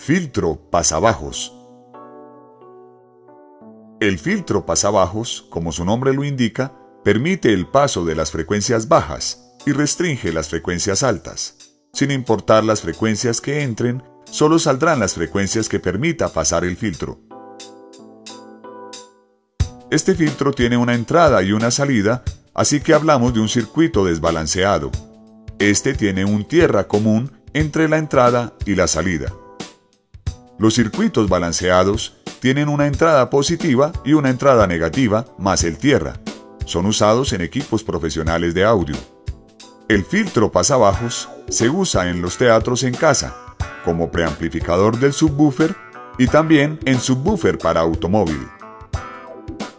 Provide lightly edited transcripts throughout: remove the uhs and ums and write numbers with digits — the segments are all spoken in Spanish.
Filtro pasabajos. El filtro pasabajos, como su nombre lo indica, permite el paso de las frecuencias bajas y restringe las frecuencias altas. Sin importar las frecuencias que entren, solo saldrán las frecuencias que permita pasar el filtro. Este filtro tiene una entrada y una salida, así que hablamos de un circuito desbalanceado. Este tiene un tierra común entre la entrada y la salida. Los circuitos balanceados tienen una entrada positiva y una entrada negativa más el tierra. Son usados en equipos profesionales de audio. El filtro pasabajos se usa en los teatros en casa, como preamplificador del subwoofer y también en subwoofer para automóvil.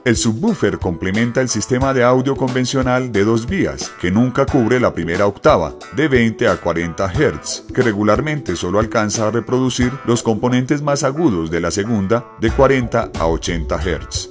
El subwoofer complementa el sistema de audio convencional de 2 vías, que nunca cubre la primera octava, de 20 a 40 Hz, que regularmente solo alcanza a reproducir los componentes más agudos de la segunda, de 40 a 80 Hz.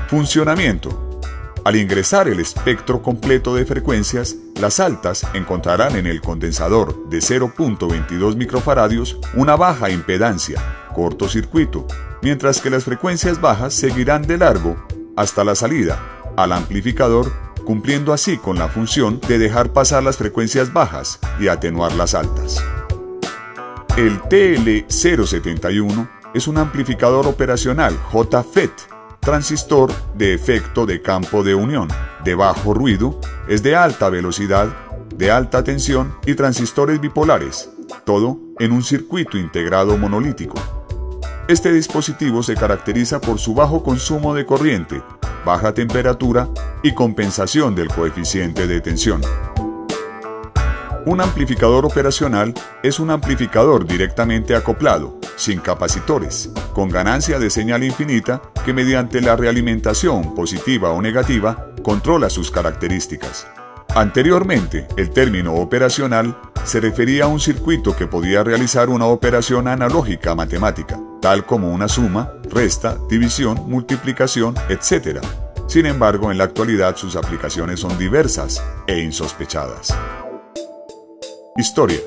Funcionamiento. Al ingresar el espectro completo de frecuencias, las altas encontrarán en el condensador de 0.22 microfaradios una baja impedancia, cortocircuito, mientras que las frecuencias bajas seguirán de largo hasta la salida al amplificador, cumpliendo así con la función de dejar pasar las frecuencias bajas y atenuar las altas. El TL071 es un amplificador operacional JFET, transistor de efecto de campo de unión, de bajo ruido, es de alta velocidad, de alta tensión y transistores bipolares, todo en un circuito integrado monolítico. Este dispositivo se caracteriza por su bajo consumo de corriente, baja temperatura y compensación del coeficiente de tensión. Un amplificador operacional es un amplificador directamente acoplado, sin capacitores, con ganancia de señal infinita que mediante la realimentación positiva o negativa controla sus características. Anteriormente, el término operacional se refería a un circuito que podía realizar una operación analógica matemática, tal como una suma, resta, división, multiplicación, etc. Sin embargo, en la actualidad sus aplicaciones son diversas e insospechadas. Historia.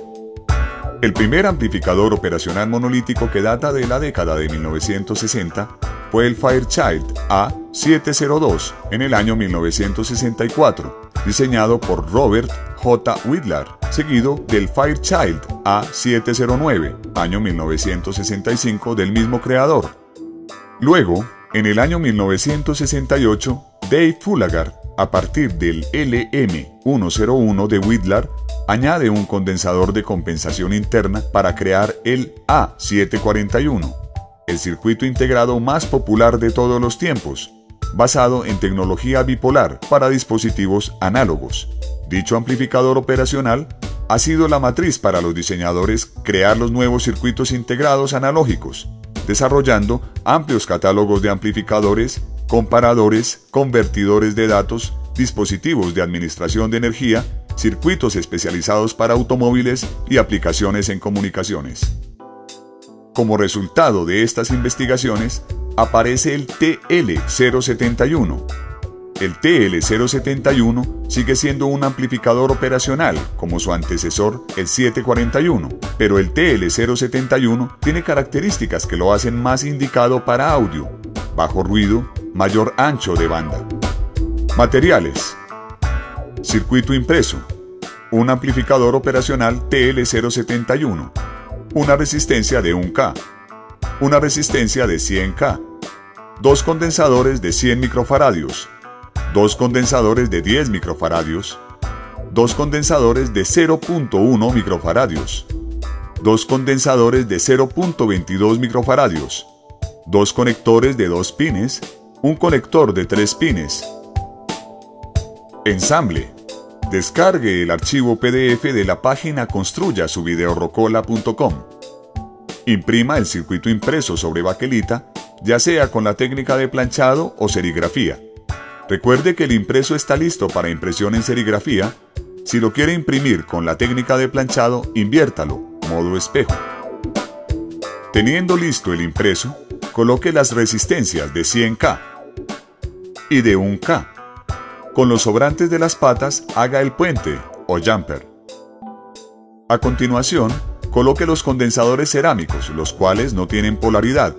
El primer amplificador operacional monolítico que data de la década de 1960 fue el Fairchild A702 en el año 1964, diseñado por Robert J. Whitlar, seguido del Fairchild A709, año 1965 del mismo creador. Luego, en el año 1968, Dave Fullagar, a partir del LM101 de Whitlar, añade un condensador de compensación interna para crear el A741, el circuito integrado más popular de todos los tiempos, basado en tecnología bipolar para dispositivos análogos. Dicho amplificador operacional ha sido la matriz para los diseñadores crear los nuevos circuitos integrados analógicos, desarrollando amplios catálogos de amplificadores, comparadores, convertidores de datos, dispositivos de administración de energía, circuitos especializados para automóviles y aplicaciones en comunicaciones. Como resultado de estas investigaciones, aparece el TL071. El TL071 sigue siendo un amplificador operacional, como su antecesor, el 741, pero el TL071 tiene características que lo hacen más indicado para audio, bajo ruido, mayor ancho de banda. Materiales. Circuito impreso. Un amplificador operacional TL071. Una resistencia de 1K. Una resistencia de 100K. 2 condensadores de 100 microfaradios. 2 condensadores de 10 microfaradios. 2 condensadores de 0.1 microfaradios. 2 condensadores de 0.22 microfaradios. 2 conectores de 2 pines. Un conector de 3 pines. Ensamble. Descargue el archivo PDF de la página construyasuvideorocola.com. Imprima el circuito impreso sobre baquelita, ya sea con la técnica de planchado o serigrafía. Recuerde que el impreso está listo para impresión en serigrafía. Si lo quiere imprimir con la técnica de planchado, inviértalo, modo espejo. Teniendo listo el impreso, coloque las resistencias de 100K y de 1K. Con los sobrantes de las patas, haga el puente o jumper. A continuación, Coloque los condensadores cerámicos, los cuales no tienen polaridad.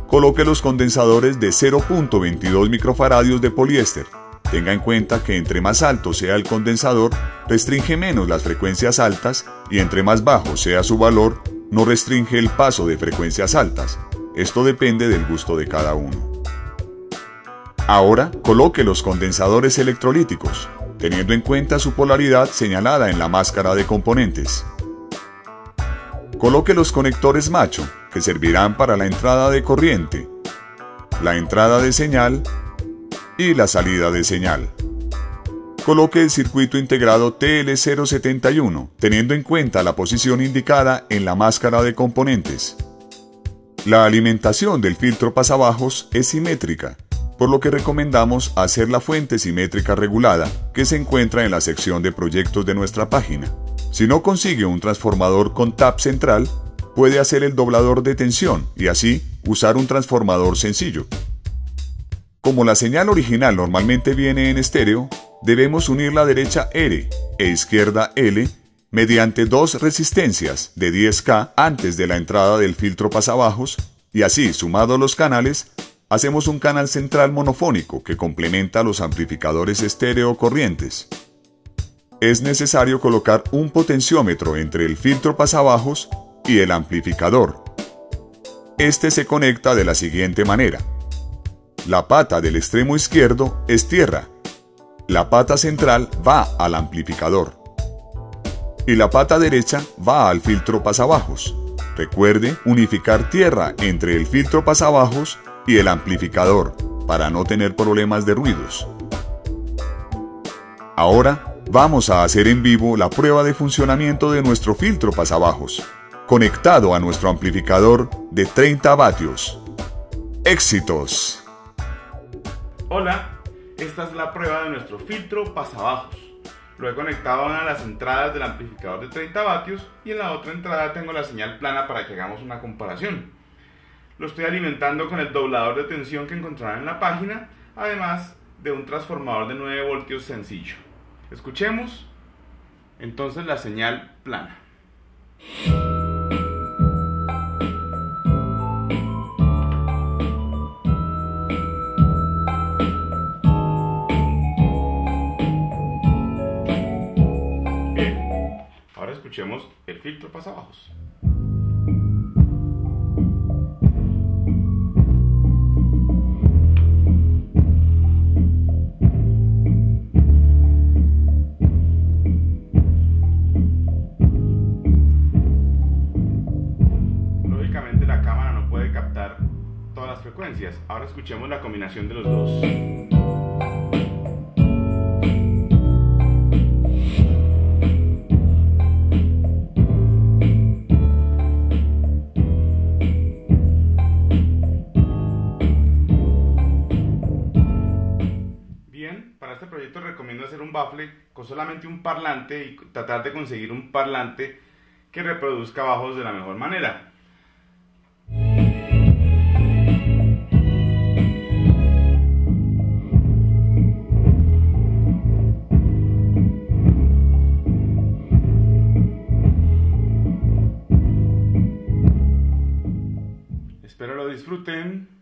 Coloque los condensadores de 0.22 microfaradios de poliéster. Tenga en cuenta que entre más alto sea el condensador, restringe menos las frecuencias altas y entre más bajo sea su valor, no restringe el paso de frecuencias altas. Esto depende del gusto de cada uno. Ahora, coloque los condensadores electrolíticos, teniendo en cuenta su polaridad señalada en la máscara de componentes. Coloque los conectores macho, que servirán para la entrada de corriente, la entrada de señal y la salida de señal. Coloque el circuito integrado TL071, teniendo en cuenta la posición indicada en la máscara de componentes. La alimentación del filtro pasabajos es simétrica, por lo que recomendamos hacer la fuente simétrica regulada, que se encuentra en la sección de proyectos de nuestra página. Si no consigue un transformador con tap central, puede hacer el doblador de tensión y así usar un transformador sencillo. Como la señal original normalmente viene en estéreo, debemos unir la derecha R e izquierda L mediante dos resistencias de 10K antes de la entrada del filtro pasabajos y así, sumados los canales, hacemos un canal central monofónico que complementa los amplificadores estéreo corrientes. Es necesario colocar un potenciómetro entre el filtro pasabajos y el amplificador. Este se conecta de la siguiente manera. La pata del extremo izquierdo es tierra. La pata central va al amplificador. Y la pata derecha va al filtro pasabajos. Recuerde unificar tierra entre el filtro pasabajos y el amplificador para no tener problemas de ruidos. Ahora vamos a hacer en vivo la prueba de funcionamiento de nuestro filtro pasabajos, conectado a nuestro amplificador de 30 vatios. ¡Éxitos! Hola, esta es la prueba de nuestro filtro pasabajos. Lo he conectado a una de las entradas del amplificador de 30 vatios y en la otra entrada tengo la señal plana para que hagamos una comparación. Lo estoy alimentando con el doblador de tensión que encontrarán en la página, además de un transformador de 9 voltios sencillo. Escuchemos entonces la señal plana. Bien, ahora escuchemos el filtro pasabajos. Todas las frecuencias. Ahora escuchemos la combinación de los dos. Bien, para este proyecto recomiendo hacer un baffle con solamente un parlante y tratar de conseguir un parlante que reproduzca bajos de la mejor manera. Espero lo disfruten.